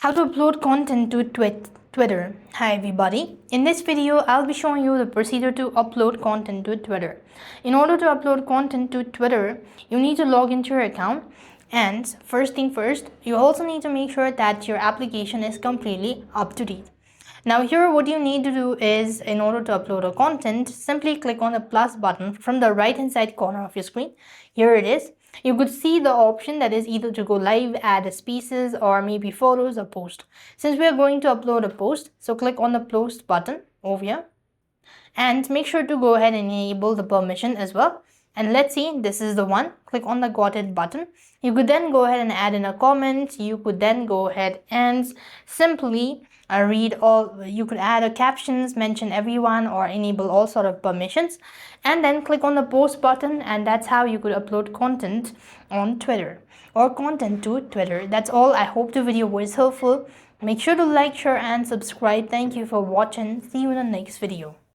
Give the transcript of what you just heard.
How to upload content to Twitter. Hi everybody. In this video, I'll be showing you the procedure to upload content to Twitter. In order to upload content to Twitter, you need to log into your account, and first thing first, you also need to make sure that your application is completely up to date. Now here what you need to do is, in order to upload a content, simply click on the plus button from the right hand side corner of your screen. Here it is. You could see the option that is either to go live, add spaces, or maybe photos or post. Since we are going to upload a post, so click on the post button over here and make sure to go ahead and enable the permission as well. And let's see, this is the one. Click on the got it button. You could then go ahead and add in a comment. You could then go ahead and simply read all. You could add a captions, mention everyone, or enable all sort of permissions, and then click on the post button, and that's how you could upload content on Twitter or content to Twitter. That's all. I hope the video was helpful. Make sure to like, share, and subscribe. Thank you for watching. See you in the next video.